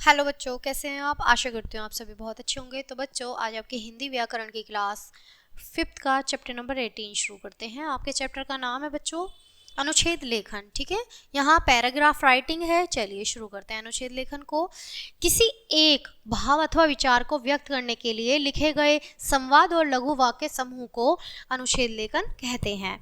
Hello बच्चों, कैसे हैं आप। आशा करती हूँ आप सभी बहुत अच्छे होंगे। तो बच्चों, आज आपकी हिंदी व्याकरण की क्लास 5th का चैप्टर नंबर 18 शुरू करते हैं। आपके चैप्टर का नाम है बच्चों अनुच्छेद लेखन। ठीक है, यहाँ पैराग्राफ राइटिंग है। चलिए शुरू करते हैं। अनुच्छेद लेखन को किसी एक भाव अथवा विचार को व्यक्त करने के लिए लिखे गए संवाद और लघु वाक्य समूह को अनुच्छेद लेखन कहते हैं।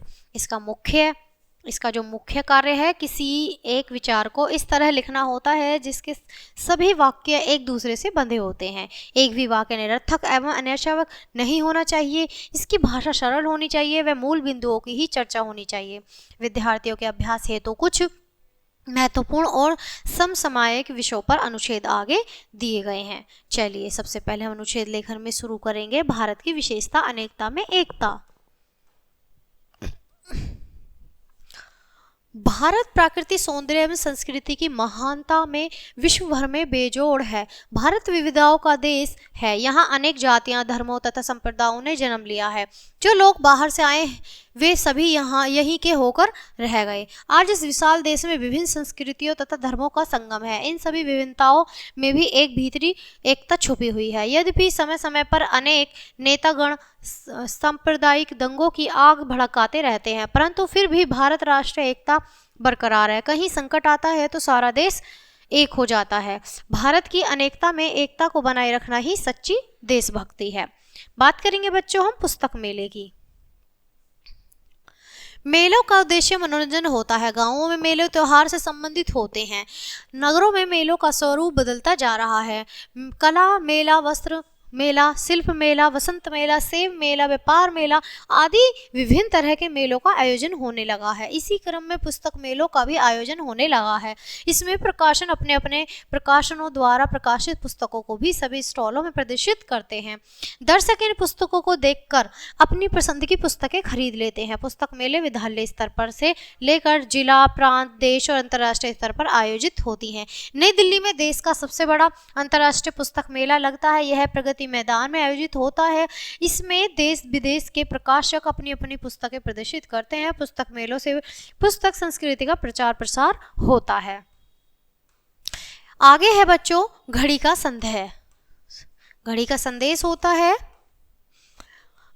इसका जो मुख्य कार्य है, किसी एक विचार को इस तरह लिखना होता है जिसके सभी वाक्य एक दूसरे से बंधे होते हैं। एक भी वाक्य निरर्थक एवं अनावश्यक नहीं होना चाहिए। इसकी भाषा सरल होनी चाहिए। वह मूल बिंदुओं की ही चर्चा होनी चाहिए। विद्यार्थियों के अभ्यास हेतु कुछ महत्वपूर्ण और समसामयिक विषयों पर अनुच्छेद आगे दिए गए हैं। चलिए सबसे पहले हम अनुच्छेद लेखन में शुरू करेंगे। भारत की विशेषता अनेकता में एकता। भारत प्राकृतिक सौंदर्य एवं संस्कृति की महानता में विश्व भर में बेजोड़ है। भारत विविधताओं का देश है। यहाँ अनेक जातियां, धर्मों तथा संप्रदायों ने जन्म लिया है। जो लोग बाहर से आए वे सभी यहाँ यहीं के होकर रह गए। आज इस विशाल देश में विभिन्न संस्कृतियों तथा धर्मों का संगम है। इन सभी विभिन्नताओं में भी एक भीतरी एकता छुपी हुई है। यद्यपि समय समय पर अनेक नेतागण सांप्रदायिक दंगों की आग भड़काते रहते हैं, परंतु फिर भी भारत राष्ट्रीय एकता बरकरार है। कहीं संकट आता है तो सारा देश एक हो जाता है। भारत की अनेकता में एकता को बनाए रखना ही सच्ची देशभक्ति है। बात करेंगे बच्चों हम पुस्तक मेले की। मेलों का उद्देश्य मनोरंजन होता है। गांवों में मेले त्योहार से संबंधित होते हैं। नगरों में मेलों का स्वरूप बदलता जा रहा है। कला मेला, वस्त्र मेला, शिल्प मेला, वसंत मेला, सेब मेला, व्यापार मेला आदि विभिन्न तरह के मेलों का आयोजन होने लगा है। इसी क्रम में पुस्तक मेलों का भी आयोजन होने लगा है। इसमें प्रकाशन अपने अपने प्रकाशनों द्वारा प्रकाशित पुस्तकों को भी सभी स्टॉलों में प्रदर्शित करते हैं। दर्शक इन पुस्तकों को देखकर अपनी पसंद की पुस्तकें खरीद लेते हैं। पुस्तक मेले विद्यालय स्तर पर से लेकर जिला, प्रांत, देश और अंतर्राष्ट्रीय स्तर पर आयोजित होती हैं। नई दिल्ली में देश का सबसे बड़ा अंतर्राष्ट्रीय पुस्तक मेला लगता है। यह प्रगति मैदान में आयोजित होता है। इसमें देश विदेश के प्रकाशक अपनी अपनी पुस्तकें प्रदर्शित करते हैं। पुस्तक मेलों से पुस्तक संस्कृति का प्रचार प्रसार होता है। आगे है बच्चों घड़ी का संदेश। घड़ी का संदेश होता है।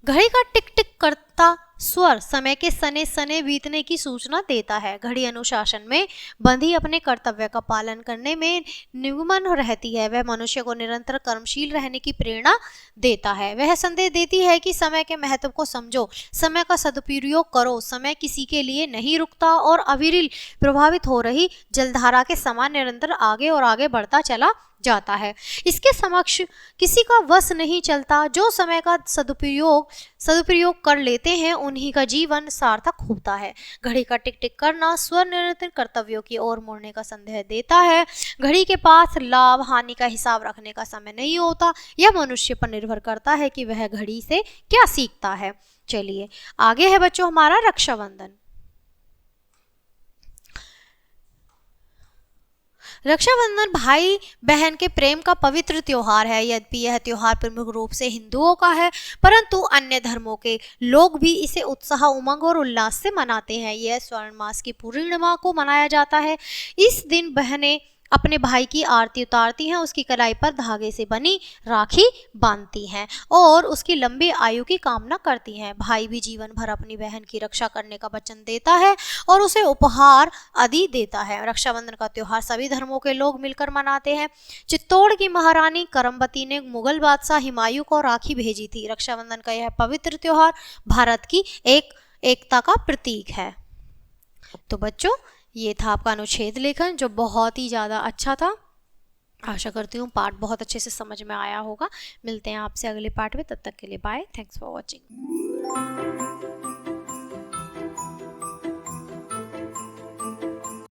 घड़ी का टिक टिक करता स्वर समय के सने सने बीतने की सूचना देता है। घड़ी अनुशासन में बंधी अपने कर्तव्य का पालन करने में निगमन रहती है। वह मनुष्य को निरंतर कर्मशील रहने की प्रेरणा देता है। वह संदेश देती है कि समय के महत्व को समझो, समय का सदुपयोग करो। समय किसी के लिए नहीं रुकता और अविरल प्रभावित हो रही जलधारा के समान निरंतर आगे और आगे बढ़ता चला जाता है। इसके समक्ष किसी का वश नहीं चलता। जो समय का सदुपयोग कर लेते हैं उन्हीं का जीवन सार्थक होता है। घड़ी का टिक टिक करना स्वर निरंतर कर्तव्यों की ओर मुड़ने का संदेश देता है। घड़ी के पास लाभ हानि का हिसाब रखने का समय नहीं होता। यह मनुष्य पर निर्भर करता है कि वह घड़ी से क्या सीखता है। चलिए आगे है बच्चों हमारा रक्षाबंधन। रक्षाबंधन भाई बहन के प्रेम का पवित्र त्योहार है। यद्यपि यह त्योहार प्रमुख रूप से हिंदुओं का है, परंतु अन्य धर्मों के लोग भी इसे उत्साह, उमंग और उल्लास से मनाते हैं। यह श्रावण मास की पूर्णिमा को मनाया जाता है। इस दिन बहनें अपने भाई की आरती उतारती हैं, उसकी कलाई पर धागे से बनी राखी बांधती हैं और उसकी लंबी आयु की कामना करती हैं। भाई भी जीवन भर अपनी बहन की रक्षा करने का वचन देता है और उसे उपहार आदि देता है। रक्षाबंधन का त्योहार सभी धर्मों के लोग मिलकर मनाते हैं। चित्तौड़ की महारानी करमबती ने मुगल बादशाह हुमायूं को राखी भेजी थी। रक्षाबंधन का यह पवित्र त्योहार भारत की एकता का प्रतीक है। तो बच्चों ये था आपका अनुच्छेद लेखन जो बहुत ही ज़्यादा अच्छा था। आशा करती हूँ पाठ बहुत अच्छे से समझ में आया होगा। मिलते हैं आपसे अगले पाठ में, तब तक के लिए बाय। Thanks for watching.